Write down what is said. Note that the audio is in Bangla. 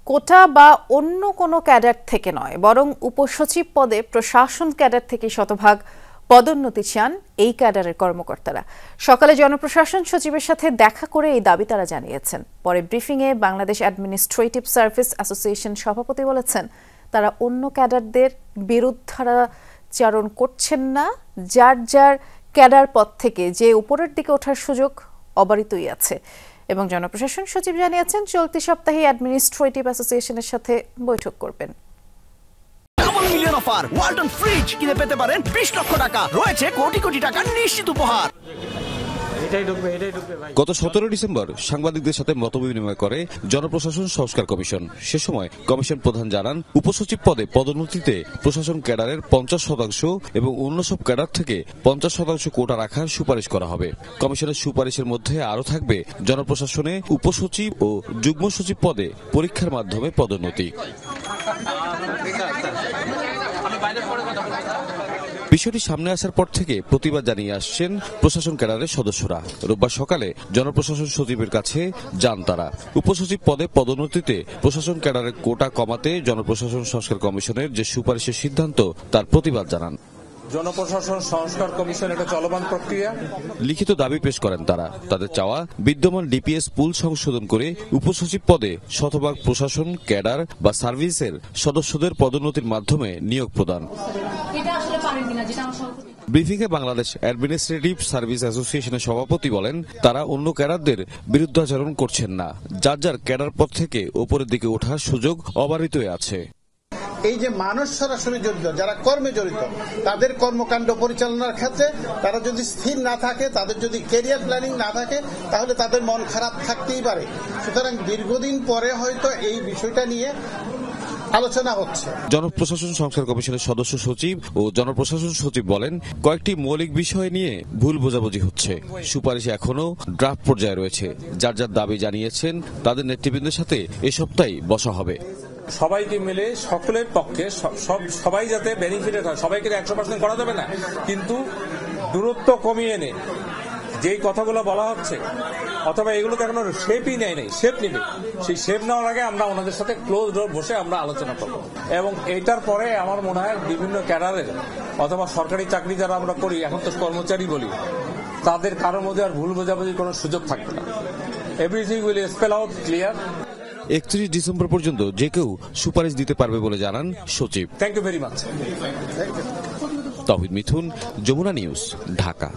কোটা বা অন্য কোনো ক্যাডার থেকে নয়, বরং উপসচিব পদে প্রশাসন ক্যাডার থেকে শতভাগ পদোন্নতি চান এই ক্যাডারের কর্মকর্তারা। সকালে জনপ্রশাসন সচিবের সাথে দেখা করে এই দাবি তারা জানিয়েছেন। পরে ব্রিফিংয়ে বাংলাদেশ অ্যাডমিনিস্ট্রেটিভ সার্ভিস অ্যাসোসিয়েশন সভাপতি বলেছেন, তারা অন্য ক্যাডারদের বিরুদ্ধাচারণ করছেন না। যার যার ক্যাডার পদ থেকে যে উপরের দিকে ওঠার সুযোগ অবারিতই আছে। এবং জনপ্রশাসন সচিব জানিয়েছেন, চলতি সপ্তাহে অ্যাডমিনিস্ট্রেটিভ অ্যাসোসিয়েশনের সাথে বৈঠক করবেন। মিলিয়ন অফার ওয়ালটন ফ্রিজ কিনে পেতে পারেন 20 লক্ষ টাকা, রয়েছে কোটি কোটি টাকার নিশ্চিত উপহার। গত 17 ডিসেম্বর সাংবাদিকদের সাথে মতবিনিময় করে জনপ্রশাসন সংস্কার কমিশন। সে সময় কমিশন প্রধান জানান, উপসচিব পদে পদোন্নতিতে প্রশাসন ক্যাডারের 50% এবং অন্য সব ক্যাডার থেকে 50% কোটা রাখার সুপারিশ করা হবে। কমিশনের সুপারিশের মধ্যে আরও থাকবে জনপ্রশাসনে উপসচিব ও যুগ্ম সচিব পদে পরীক্ষার মাধ্যমে পদোন্নতি। বিষয়টি সামনে আসার পর থেকে প্রতিবাদ জানিয়ে আসছেন প্রশাসন ক্যাডারের সদস্যরা। রোববার সকালে জনপ্রশাসন সচিবের কাছে যান তারা। উপসচিব পদে পদোন্নতিতে প্রশাসন ক্যাডারের কোটা কমাতে জনপ্রশাসন সংস্কার কমিশনের যে সুপারিশের সিদ্ধান্ত, তার প্রতিবাদ জানান। জনপ্রশাসন সংস্কার কমিশন একটা চলমান প্রক্রিয়া। লিখিত দাবি পেশ করেন তারা। তাদের চাওয়া, বিদ্যমান ডিপিএস পুল সংশোধন করে উপসচিব পদে শতভাগ প্রশাসন ক্যাডার বা সার্ভিসের সদস্যদের পদোন্নতির মাধ্যমে নিয়োগ প্রদান। ব্রিফিংয়ে বাংলাদেশ অ্যাডমিনিস্ট্রেটিভ সার্ভিস অ্যাসোসিয়েশনের সভাপতি বলেন, তারা অন্য ক্যাডারদের বিরুদ্ধাচরণ করছেন না। যার যার ক্যাডার পদ থেকে ওপরের দিকে ওঠার সুযোগ অবারিতই আছে। এই যে মানুষ সরাসরি জড়িত, যারা কর্মে জড়িত, তাদের কর্মকাণ্ড পরিচালনার ক্ষেত্রে তারা যদি স্থির না থাকে, তাদের যদি ক্যারিয়ার প্ল্যানিং না থাকে, তাহলে তাদের মন খারাপ থাকতেই পারে। সুতরাং দীর্ঘদিন পরে হয়তো এই বিষয়টা নিয়ে আলোচনা হচ্ছে। জনপ্রশাসন সংস্কার কমিশনের সদস্য সচিব ও জনপ্রশাসন সচিব বলেন, কয়েকটি মৌলিক বিষয় নিয়ে ভুল বোঝাবুঝি হচ্ছে। সুপারিশ এখনো ড্রাফট পর্যায়ে রয়েছে। যার যার দাবি জানিয়েছেন, তাদের নেতৃবৃন্দের সাথে এ সপ্তাহে বসা হবে। সবাইকে মিলে সকলের পক্ষে সবাই যাতে বেনিফিটেড হয়। সবাইকে 100% করা যাবে না, কিন্তু দূরত্ব কমিয়ে এনে যেই কথাগুলো বলা হচ্ছে, অথবা এগুলো তো এখনো শেপই নেয় নাই, শেপ নিবে। সেই শেপ নেওয়ার আগে আমরা ওনাদের সাথে ক্লোজ ডোর বসে আমরা আলোচনা করব। এবং এইটার পরে আমার মনে হয় বিভিন্ন ক্যাডারের অথবা সরকারি চাকরি যারা আমরা করি, এখন তো কর্মচারী বলি, তাদের কারোর মধ্যে আর ভুল বোঝাবুঝির কোনো সুযোগ থাকবে না। Everything will spell out clear. 31 December পর্যন্ত যে কেউ সুপারিশ দিতে পারবে বলে জানান সচিব। Thank you very much. Tawhid Mithun, Jamuna news, Dhaka.